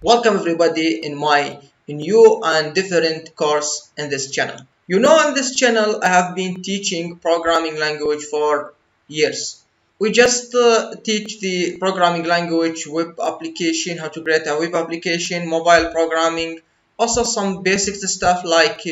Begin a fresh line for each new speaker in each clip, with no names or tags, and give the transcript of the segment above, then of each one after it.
Welcome everybody in my new and different course in this channel. You know, on this channel I have been teaching programming language for years. We just teach the programming language, web application, how to create a web application, mobile programming, also some basic stuff like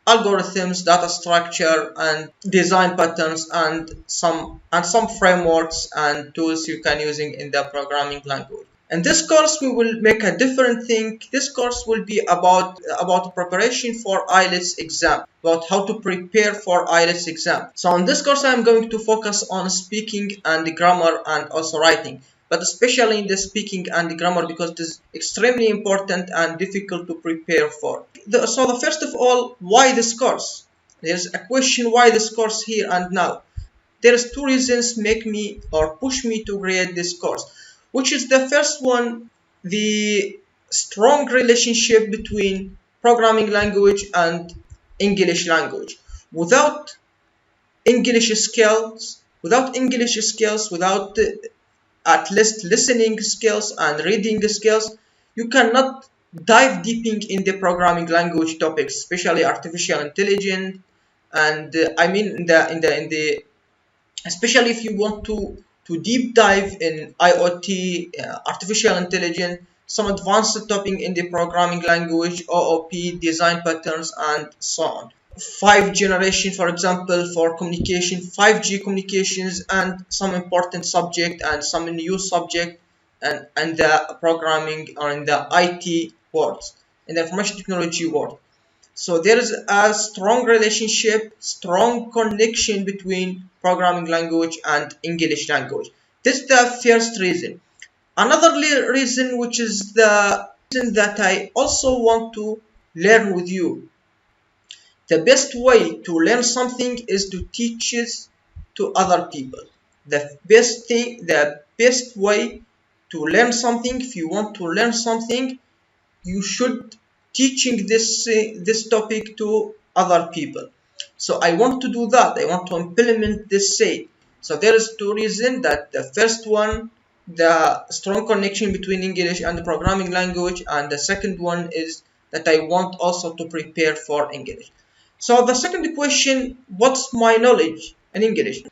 algorithms, data structure, and design patterns, and some frameworks and tools you can using in the programming language. In this course, we will make a different thing. This course will be about preparation for IELTS exam, about how to prepare for IELTS exam. So in this course, I am going to focus on speaking and grammar and also writing, but especially in the speaking and grammar because it is extremely important and difficult to prepare for. So the first of all, why this course? There's a question why this course here and now. There's two reasons make me or push me to create this course, which is the first one, the strong relationship between programming language and English language. Without English skills, without at least listening skills and reading skills, you cannot dive deep in the programming language topics, especially artificial intelligence. And I mean, in the especially if you want to deep dive in IoT, artificial intelligence, some advanced topic in the programming language, OOP, design patterns, and so on. 5 generation, for example, for communication, 5G communications, and some important subject and some new subject and the programming or in the IT world, in the information technology world. So there is a strong relationship, strong connection between programming language and English language. This is the first reason. Another reason, which is the reason that I also want to learn with you. The best way to learn something is to teach it to other people. The best way to learn something, if you want to learn something, you should teaching this topic to other people. So I want to do that. I want to implement this say. So there is two reasons. That the first one, the strong connection between English and the programming language, and the second one is that I want also to prepare for English. So the second question, what's my knowledge in English?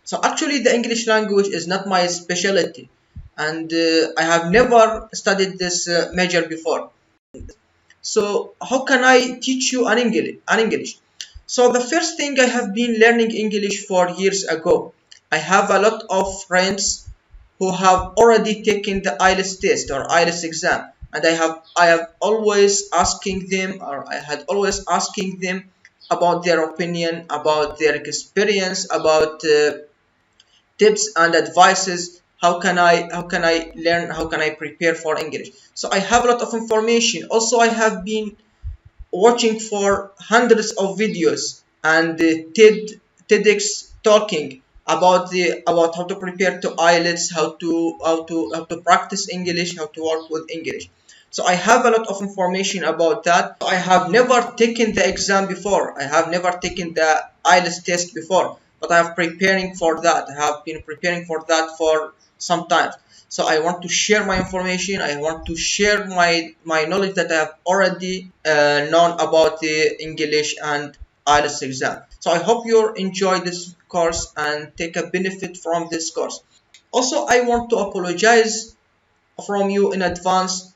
So actually the English language is not my specialty, and I have never studied this major before. So how can I teach you an English? So the first thing, I have been learning English for years ago. I have a lot of friends who have already taken the IELTS test or IELTS exam, and I have always asking them, or I had always asking them about their opinion, about their experience, about tips and advices. How can I learn, how can I prepare for English? So I have a lot of information. Also, I have been watching for hundreds of videos and TEDx talking about how to prepare to IELTS, how to practice English, how to work with English. So I have a lot of information about that. I have never taken the exam before. I have never taken the IELTS test before, but I have preparing for that. I have been preparing for that for some time. So I want to share my information. I want to share my knowledge that I have already known about the English and IELTS exam. So I hope you enjoy this course and take a benefit from this course. Also, I want to apologize from you in advance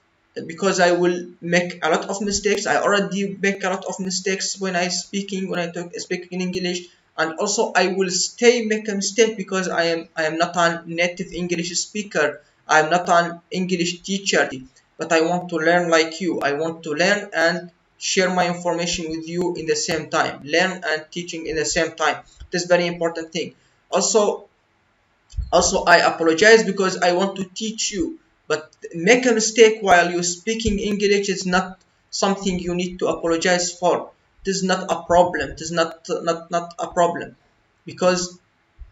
because I will make a lot of mistakes. I already make a lot of mistakes when I speaking in English, and also I will make a mistake because I am not a native English speaker. I am not an English teacher, but I want to learn like you. I want to learn and share my information with you in the same time. Learn and teaching in the same time. This is very important thing. Also, I apologize because I want to teach you, but make a mistake while you're speaking English is not something you need to apologize for. This is not a problem. It is not a problem, because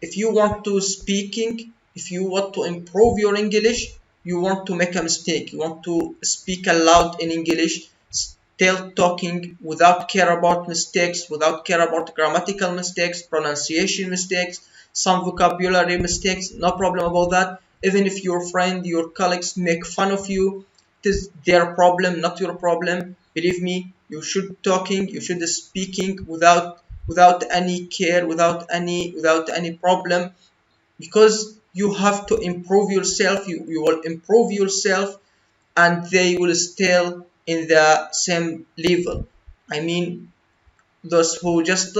if you want to speaking, if you want to improve your English, you want to make a mistake. You want to speak aloud in English, still talking without care about mistakes, without care about grammatical mistakes, pronunciation mistakes, some vocabulary mistakes. No problem about that. Even if your friend, your colleagues make fun of you, It is their problem, not your problem. Believe me, you should speaking without any care, without any problem, because you have to improve yourself. You will improve yourself, and they will still in the same level. I mean, those who just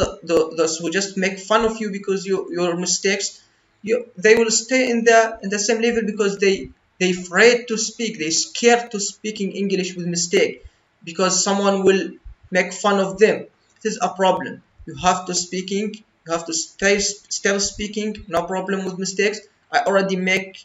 make fun of you because your mistakes, they will stay in the same level, because they afraid to speak, they scared to speaking English with mistake, because someone will make fun of them. It is a problem. You have to stay still speaking, no problem with mistakes. I have already make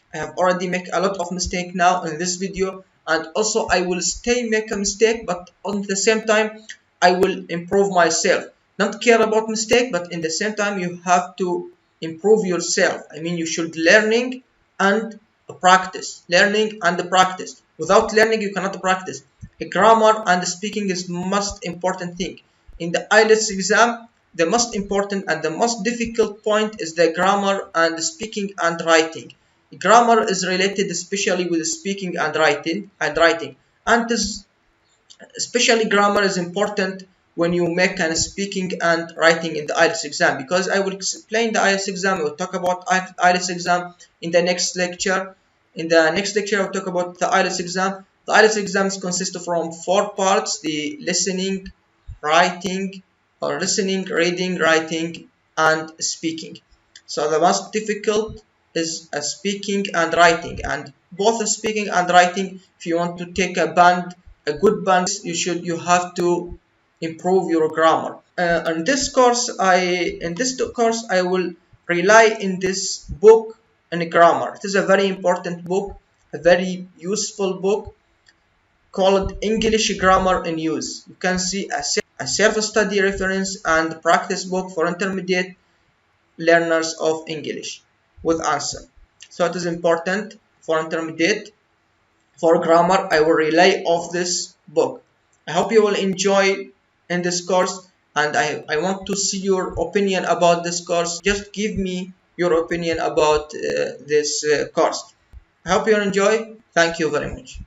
a lot of mistake now in this video, and also I will stay make a mistake, but on the same time I will improve myself. Not care about mistake, but in the same time you have to improve yourself. I mean, you should and learning and practice. Without learning you cannot practice. Grammar and speaking is most important thing in the IELTS exam. The most important and the most difficult point is the grammar and speaking and writing. Grammar is related especially with speaking and writing, and this especially grammar is important when you make an speaking and writing in the IELTS exam, because I will explain the IELTS exam. I will talk about IELTS exam in the next lecture. In the next lecture I will talk about the IELTS exam. The IELTS exams consist from 4 parts: the listening, writing, or listening, reading, writing, and speaking. So the most difficult is speaking and writing, and both speaking and writing, if you want to take a good band, you have to improve your grammar. In this course I will rely in this book in grammar. It is a very important book, a very useful book called English Grammar in Use. You can see a self-study reference and practice book for intermediate learners of English with answer. So it is important for intermediate. For grammar, I will rely of this book. I hope you will enjoy in this course, and I want to see your opinion about this course. Just give me your opinion about this course. I hope you enjoy. Thank you very much.